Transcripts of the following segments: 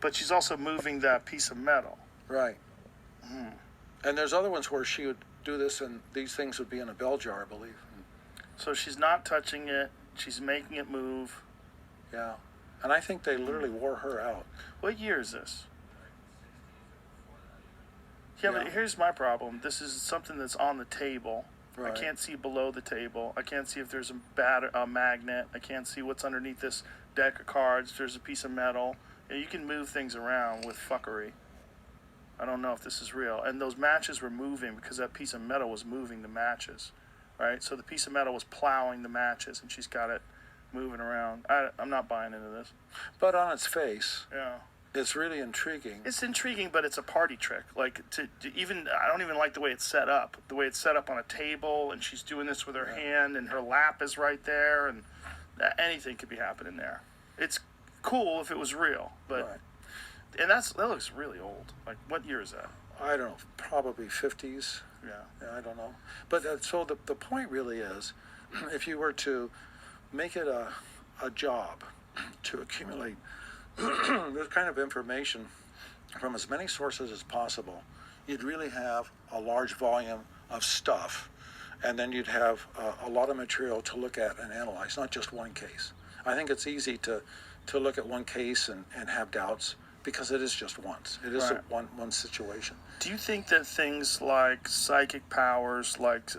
But she's also moving that piece of metal. Right. And there's other ones where she would do this and these things would be in a bell jar, I believe. So she's not touching it. She's making it move. Yeah. And I think they literally wore her out. What year is this? Yeah, but here's my problem. This is something that's on the table. Right. I can't see below the table. I can't see if there's a magnet. I can't see what's underneath this deck of cards. There's a piece of metal. You can move things around with fuckery. I don't know if this is real. And those matches were moving because that piece of metal was moving the matches, right? So the piece of metal was plowing the matches, and she's got it moving around. I'm not buying into this. But on its face, yeah, it's really intriguing. It's intriguing, but it's a party trick. Like, to even, I don't even like the way it's set up. The way it's set up on a table, and she's doing this with her hand, and her lap is right there, and anything could be happening there. It's cool if it was real, but... Right. And that looks really old. Like, what year is that? I don't know, probably 50s. Yeah, I don't know. But so the point really is, if you were to make it a job to accumulate this kind of information from as many sources as possible, you'd really have a large volume of stuff, and then you'd have a lot of material to look at and analyze, not just one case. I think it's easy to look at one case and have doubts, because it is just once. It is one situation. Do you think that things like psychic powers, like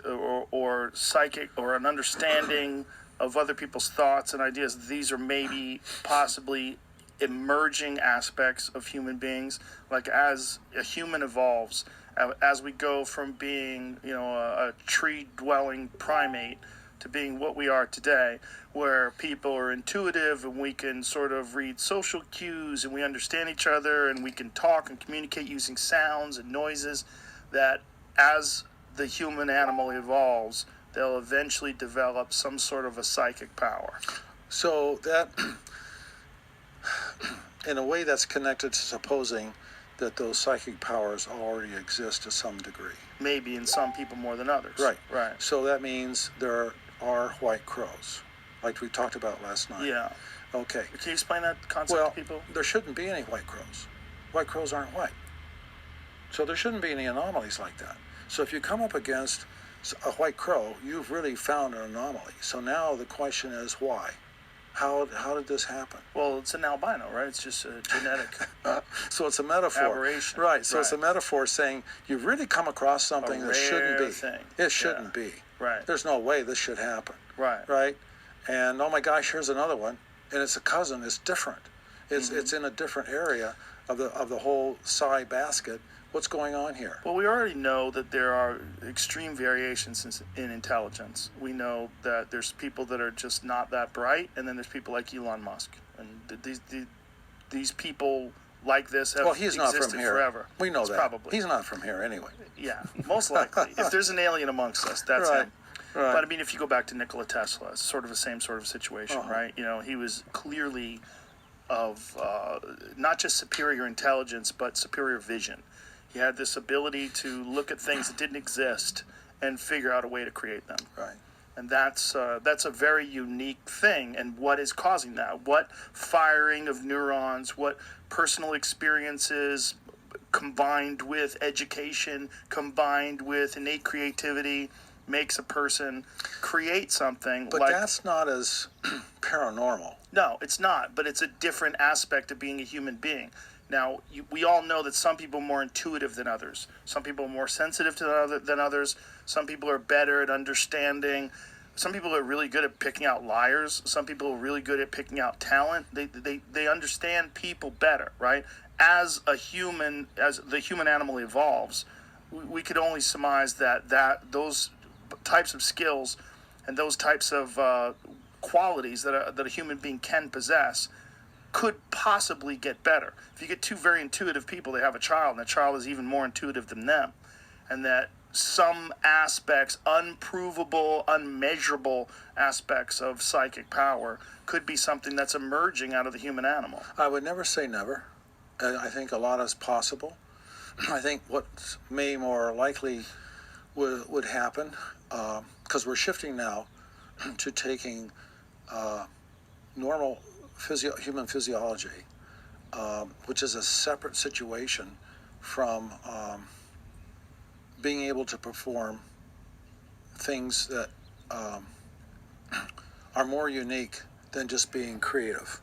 or psychic or an understanding of other people's thoughts and ideas, these are maybe possibly emerging aspects of human beings? Like, as a human evolves, as we go from being, a tree-dwelling primate to being what we are today, where people are intuitive and we can sort of read social cues and we understand each other and we can talk and communicate using sounds and noises, that as the human animal evolves, they'll eventually develop some sort of a psychic power. So that, in a way, that's connected to supposing that those psychic powers already exist to some degree. Maybe in some people more than others. Right. So that means there are white crows, like we talked about last night. Yeah. Okay. Can you explain that concept to people? Well, there shouldn't be any white crows. White crows aren't white. So there shouldn't be any anomalies like that. So if you come up against a white crow, you've really found an anomaly. So now the question is, why? How did this happen? Well, it's an albino, right? It's just a genetic so it's a metaphor. Aberration. Right. So it's a metaphor saying you've really come across something that shouldn't be. Thing. It shouldn't be. Right. There's no way this should happen. Right. Right. And oh my gosh, here's another one, and it's a cousin. It's different. It's in a different area of the whole psi basket. What's going on here? Well, we already know that there are extreme variations in intelligence. We know that there's people that are just not that bright, and then there's people like Elon Musk. And these people like this have he's not existed from here. Forever. We know that. Probably. He's not from here anyway. Yeah, most likely. If there's an alien amongst us, that's him. Right. But I mean, if you go back to Nikola Tesla, it's sort of the same sort of situation, right? He was clearly of not just superior intelligence, but superior vision. He had this ability to look at things that didn't exist and figure out a way to create them. Right. And that's a very unique thing. And what is causing that? What firing of neurons, what personal experiences combined with education, combined with innate creativity, makes a person create something. But that's not as paranormal. No, it's not. But it's a different aspect of being a human being. Now, we all know that some people are more intuitive than others. Some people are more sensitive than others. Some people are better at understanding. Some people are really good at picking out liars. Some people are really good at picking out talent. They understand people better, right? As the human animal evolves, we could only surmise that those types of skills and those types of qualities that a human being can possess could possibly get better. If you get two very intuitive people, they have a child, and the child is even more intuitive than them, and that some aspects, unprovable, unmeasurable aspects of psychic power could be something that's emerging out of the human animal. I would never say never. I think a lot is possible. I think what may more likely would happen, because we're shifting now to taking normal human physiology which is a separate situation from being able to perform things that are more unique than just being creative.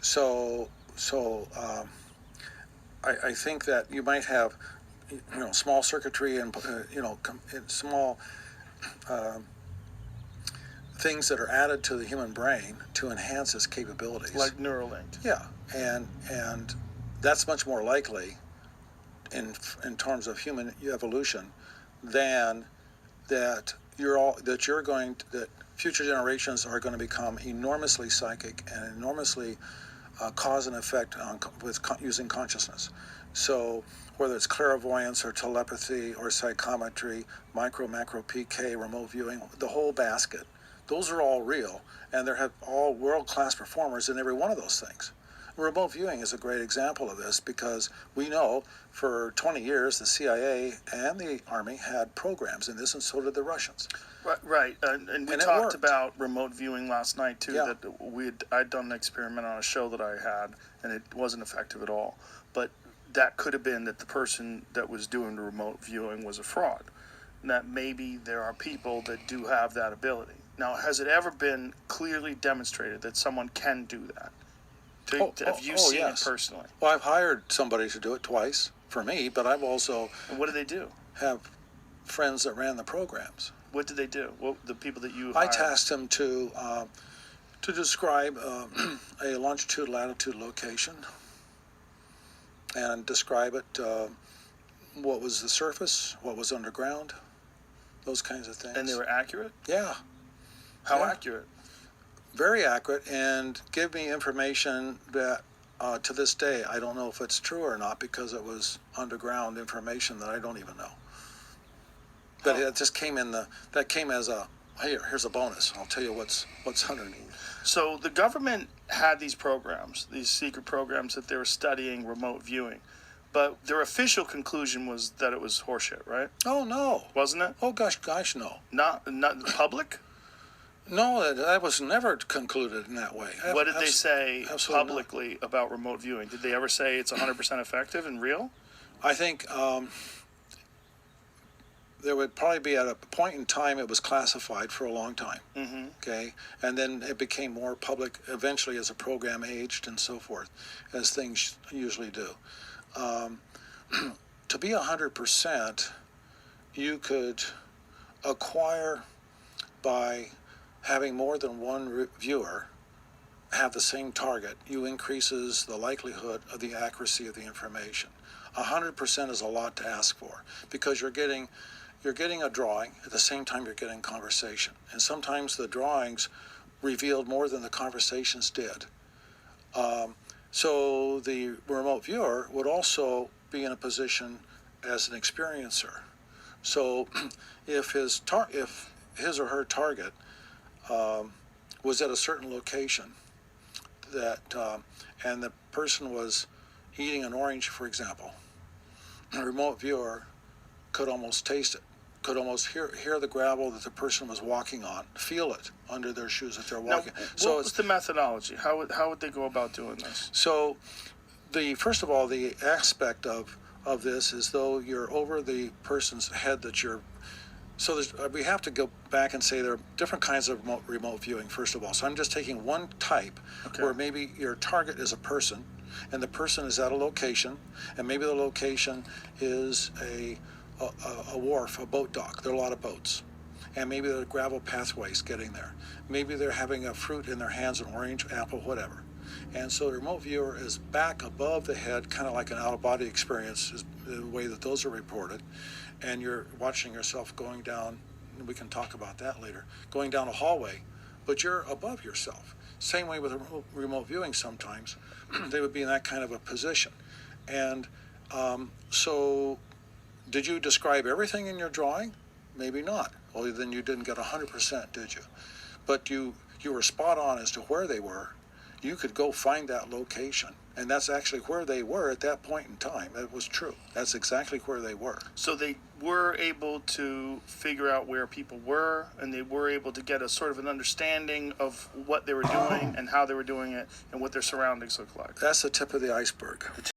So I think that you might have, small circuitry and small things that are added to the human brain to enhance its capabilities. Like Neuralink. Yeah, and that's much more likely in terms of human evolution than that that future generations are going to become enormously psychic and enormously cause and effect using consciousness. So whether it's clairvoyance or telepathy or psychometry, macro PK, remote viewing, the whole basket, those are all real, and they have all world-class performers in every one of those things. Remote viewing is a great example of this because we know for 20 years the CIA and the Army had programs in this, and so did the Russians. Right. And we And it talked worked. about remote viewing last night too. Yeah. That I'd done an experiment on a show that I had, and it wasn't effective at all. But that could have been that the person that was doing the remote viewing was a fraud. And that maybe there are people that do have that ability. Now, has it ever been clearly demonstrated that someone can do that? Have you seen yes. it personally? Well, I've hired somebody to do it twice for me, but I've also And what do they do? have friends that ran the programs. What did they do? What the people that you I hired? tasked them to describe a longitude, latitude, location, and describe it. What was the surface? What was underground? Those kinds of things. And they were accurate? Yeah, How Yeah. accurate? very accurate, and give me information that to this day I don't know if it's true or not because it was underground information that I don't even know. But it just came as a here's a bonus. I'll tell you what's underneath. So the government had these programs, these secret programs that they were studying remote viewing, but their official conclusion was that it was horseshit, right? Oh no! Wasn't it? Oh gosh, no! Not the public. No, that was never concluded in that way. What did they say absolutely publicly about remote viewing? Did they ever say it's 100% effective and real? I think there would probably be at a point in time it was classified for a long time. Mm-hmm. Okay, and then it became more public eventually as the program aged and so forth, as things usually do. To be 100%, you could acquire by having more than one viewer have the same target. You increases the likelihood of the accuracy of the information. 100% is a lot to ask for because you're getting a drawing at the same time you're getting conversation, and sometimes the drawings revealed more than the conversations did. So the remote viewer would also be in a position as an experiencer. So if his or her target was at a certain location and the person was eating an orange, for example, a remote viewer could almost taste it, could almost hear the gravel that the person was walking on, feel it under their shoes that they're walking. Now, what was the methodology? How would they go about doing this? So first of all, the aspect of this is though you're over the person's head that you're. So we have to go back and say there are different kinds of remote viewing, first of all. So I'm just taking one type where maybe your target is a person, and the person is at a location, and maybe the location is a wharf, a boat dock. There are a lot of boats. And maybe there are gravel pathways getting there. Maybe they're having a fruit in their hands, an orange, apple, whatever. And so the remote viewer is back above the head, kind of like an out-of-body experience is the way that those are reported. And you're watching yourself going down, and we can talk about that later, going down a hallway, but you're above yourself. Same way with remote viewing sometimes. They would be in that kind of a position. And so did you describe everything in your drawing? Maybe not. Well, then you didn't get 100%, did you? But you were spot on as to where they were. You could go find that location And that's actually where they were at that point in time. It was true. That's exactly where they were. So they were able to figure out where people were, and they were able to get a sort of an understanding of what they were doing and how they were doing it and what their surroundings looked like. That's the tip of the iceberg.